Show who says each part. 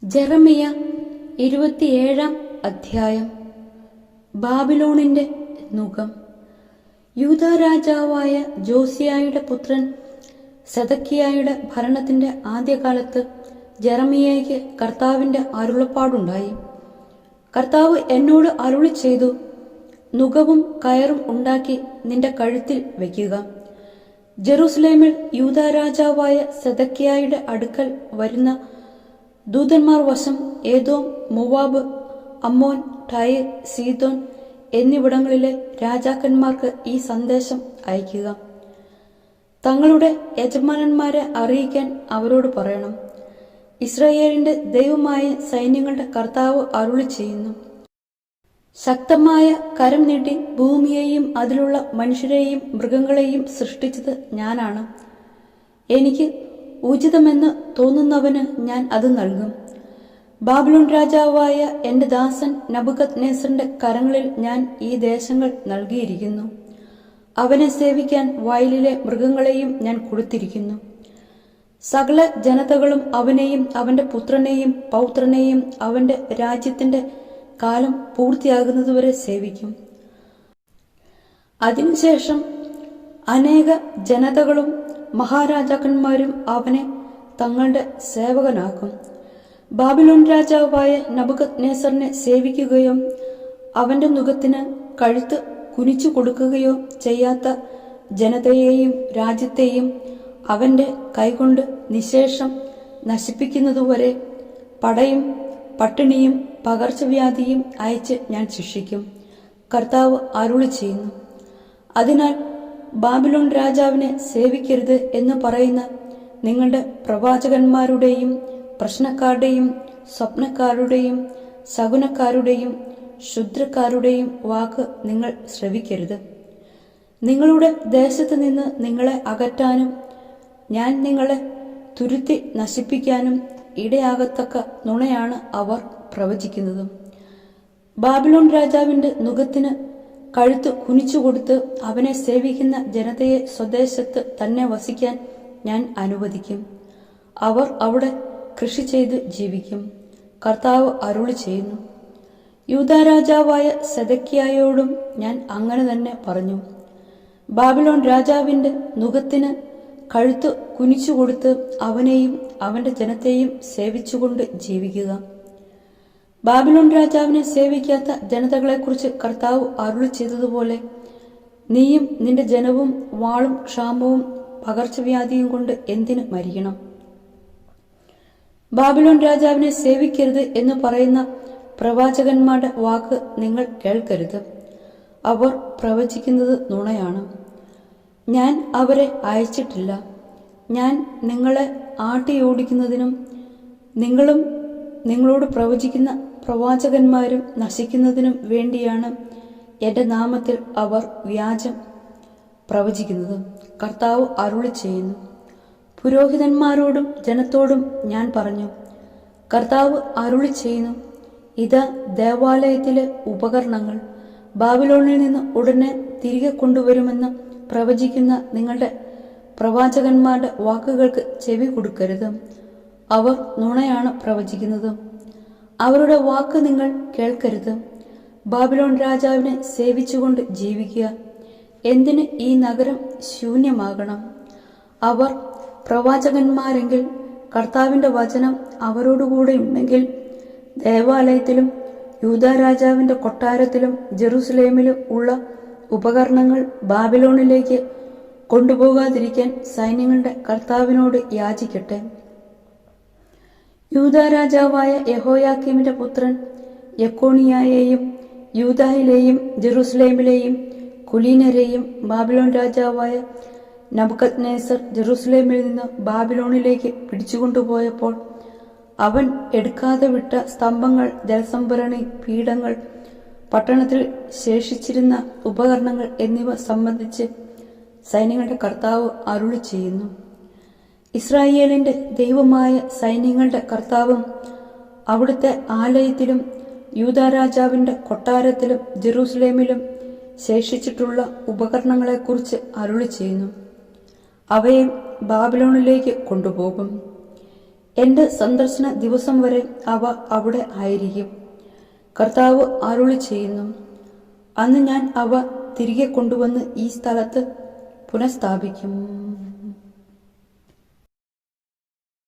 Speaker 1: ജെറമിയ 27 അധ്യായം. ബാബിലോണിന്റെ നുകം. യൂദാ രാജാവായ ജോസിയായുടെ പുത്രൻ സെദക്കിയായുടെ ഭരണത്തിന്റെ ആദ്യകാലത്ത് ജെറമിയായ്ക്ക് കർത്താവിന്റെ അരുളപ്പാടുണ്ടായി. കർത്താവ് എന്നോട് അരുളി ചെയ്തു, നുകവും കയറും ഉണ്ടാക്കി നിന്റെ കഴുത്തിൽ വയ്ക്കുക. ജെറുസലേമിൽ യൂദാ രാജാവായ സെദക്കിയായുടെ അടുക്കൽ വരുന്ന ദൂതന്മാർ വശം ഏദോം, മോവാബ്, അമ്മോൻ, ടയർ, സീദോൻ എന്നിവിടങ്ങളിലെ രാജാക്കന്മാർക്ക് ഈ സന്ദേശം അയക്കുക. തങ്ങളുടെ യജമാനന്മാരെ അറിയിക്കാൻ അവരോട് പറയണം, ഇസ്രായേലിന്റെ ദൈവമായ സൈന്യങ്ങളുടെ കർത്താവ് അരുളി ചെയ്യുന്നു, ശക്തമായ കരം നീട്ടി ഭൂമിയെയും അതിലുള്ള മനുഷ്യരെയും മൃഗങ്ങളെയും സൃഷ്ടിച്ചത് ഞാനാണ്. എനിക്ക് ഉചിതമെന്ന് തോന്നുന്നവന് ഞാൻ അത് നൽകും. ബാബിലോൺ രാജാവായ എന്റെ ദാസൻ നബൂഖദ്നേസറിന്റെ കരങ്ങളിൽ ഞാൻ ഈ ദേശങ്ങൾ നൽകിയിരിക്കുന്നു. അവനെ സേവിക്കാൻ വയലിലെ മൃഗങ്ങളെയും ഞാൻ കൊടുത്തിരിക്കുന്നു. സകല ജനതകളും അവനെയും അവന്റെ പുത്രനെയും പൗത്രനെയും അവന്റെ രാജ്യത്തിന്റെ കാലം പൂർത്തിയാകുന്നതുവരെ സേവിക്കും. അതിനുശേഷം അനേക ജനതകളും മഹാരാജാക്കന്മാരും അവനെ തങ്ങളുടെ സേവകനാക്കും. ബാബിലോൺ രാജാവായ നബൂഖദ്നേസറിനെ സേവിക്കുകയോ അവന്റെ നുകത്തിന് കഴുത്ത് കുനിച്ചു കൊടുക്കുകയോ ചെയ്യാത്ത ജനതയെയും രാജ്യത്തെയും അവന്റെ കൈകൊണ്ട് നിശേഷം നശിപ്പിക്കുന്നതുവരെ പടയും പട്ടിണിയും പകർച്ചവ്യാധിയും അയച്ച് ഞാൻ ശിക്ഷിക്കും. കർത്താവ് അരുളി ചെയ്യുന്നു. അതിനാൽ ബാബിലോൺ രാജാവിനെ സേവിക്കരുത് എന്ന് പറയുന്ന നിങ്ങളുടെ പ്രവാചകന്മാരുടെയും പ്രശ്നക്കാരുടെയും സ്വപ്നക്കാരുടെയും ശകുനക്കാരുടെയും ക്ഷുദ്രക്കാരുടെയും വാക്ക് നിങ്ങൾ ശ്രവിക്കരുത്. നിങ്ങളുടെ ദേശത്ത് നിന്ന് നിങ്ങളെ അകറ്റാനും ഞാൻ നിങ്ങളെ തുരുത്തി നശിപ്പിക്കാനും ഇടയാകത്തക്ക നുണയാണ് അവർ പ്രവചിക്കുന്നത്. ബാബിലോൺ രാജാവിന്റെ നുകത്തിന് കഴുത്ത് കുനിച്ചുകൊടുത്ത് അവനെ സേവിക്കുന്ന ജനതയെ സ്വദേശത്ത് തന്നെ വസിക്കാൻ ഞാൻ അനുവദിക്കും. അവർ അവിടെ കൃഷി ചെയ്ത് ജീവിക്കും. കർത്താവ് അരുളി ചെയ്യുന്നു. യൂദാ രാജാവായ സെദക്കിയായോടും ഞാൻ അങ്ങനെ തന്നെ പറഞ്ഞു. ബാബിലോൺ രാജാവിന്റെ നുകത്തിന് കഴുത്ത് കുനിച്ചുകൊടുത്ത് അവനെയും അവന്റെ ജനത്തെയും സേവിച്ചുകൊണ്ട് ജീവിക്കുക. ബാബിലോൺ രാജാവിനെ സേവിക്കാത്ത ജനതകളെക്കുറിച്ച് കർത്താവ് അരുളി ചെയ്തതുപോലെ നീയും നിന്റെ ജനവും വാളും ക്ഷാമവും പകർച്ചവ്യാധിയും കൊണ്ട് എന്തിനു മരിക്കണം? ബാബിലോൺ രാജാവിനെ സേവിക്കരുത് എന്ന് പറയുന്ന പ്രവാചകന്മാരുടെ വാക്ക് നിങ്ങൾ കേൾക്കരുത്. അവർ പ്രവചിക്കുന്നത് നുണയാണ്. ഞാൻ അവരെ അയച്ചിട്ടില്ല. ഞാൻ നിങ്ങളെ ആട്ടിയോടിക്കുന്നതിനും നിങ്ങളും നിങ്ങളോട് പ്രവചിക്കുന്ന പ്രവാചകന്മാരും നശിക്കുന്നതിനും വേണ്ടിയാണ് എന്റെ നാമത്തിൽ അവർ വ്യാജം പ്രവചിക്കുന്നത്. കർത്താവ് അരുളി ചെയ്യുന്നു. പുരോഹിതന്മാരോടും ജനത്തോടും ഞാൻ പറഞ്ഞു, കർത്താവ് അരുളി ചെയ്യുന്നു, ഇതാ ദേവാലയത്തിലെ ഉപകരണങ്ങൾ ബാബിലോണിൽ നിന്ന് ഉടനെ തിരികെ കൊണ്ടുവരുമെന്ന് പ്രവചിക്കുന്ന നിങ്ങളുടെ പ്രവാചകന്മാരുടെ വാക്കുകൾക്ക് ചെവി കൊടുക്കരുത്. അവർ നുണയാണ് പ്രവചിക്കുന്നത്. അവരുടെ വാക്ക് നിങ്ങൾ കേൾക്കരുത്. ബാബിലോൺ രാജാവിനെ സേവിച്ചുകൊണ്ട് ജീവിക്കുക. എന്തിന് ഈ നഗരം ശൂന്യമാകണം? അവർ പ്രവാചകന്മാരെങ്കിൽ കർത്താവിന്റെ വചനം അവരോടുകൂടെ ഉണ്ടെങ്കിൽ ദേവാലയത്തിലും യൂദാ രാജാവിന്റെ കൊട്ടാരത്തിലും ജെറുസലേമിലും ഉള്ള ഉപകരണങ്ങൾ ബാബിലോണിലേക്ക് കൊണ്ടുപോകാതിരിക്കാൻ സൈന്യങ്ങളുടെ കർത്താവിനോട് യാചിക്കട്ടെ. യൂദാ രാജാവായ യഹോയാക്കീമിന്റെ പുത്രൻ യെക്കോണിയായെയും യൂദായിലെയും ജെറുസലേമിലെയും കുലീനരെയും ബാബിലോൺ രാജാവായ നബൂഖദ്നേസർ ജെറുസലേമിൽ നിന്ന് ബാബിലോണിലേക്ക് പിടിച്ചുകൊണ്ടുപോയപ്പോൾ അവൻ എടുക്കാതെ വിട്ട സ്തംഭങ്ങൾ, ജലസംഭരണി, പീഠങ്ങൾ, പട്ടണത്തിൽ ശേഷിച്ചിരുന്ന ഉപകരണങ്ങൾ എന്നിവ സംബന്ധിച്ച് സൈന്യങ്ങളുടെ കർത്താവ് അരുളി ചെയ്യുന്നു. ഇസ്രായേലിന്റെ ദൈവമായ സൈന്യങ്ങളുടെ കർത്താവും അവിടുത്തെ ആലയത്തിലും യൂദാ രാജാവിന്റെ കൊട്ടാരത്തിലും ജെറുസലേമിലും ശേഷിച്ചിട്ടുള്ള ഉപകരണങ്ങളെക്കുറിച്ച് അരുളി ചെയ്യുന്നു. അവയെ ബാബിലോണിലേക്ക് കൊണ്ടുപോകും. എൻ്റെ സന്ദർശന ദിവസം വരെ അവ അവിടെ ആയിരിക്കും. കർത്താവ് അരുളി ചെയ്യുന്നു. അന്ന് ഞാൻ അവ തിരികെ കൊണ്ടുവന്ന് ഈ സ്ഥലത്ത് പുനഃസ്ഥാപിക്കും.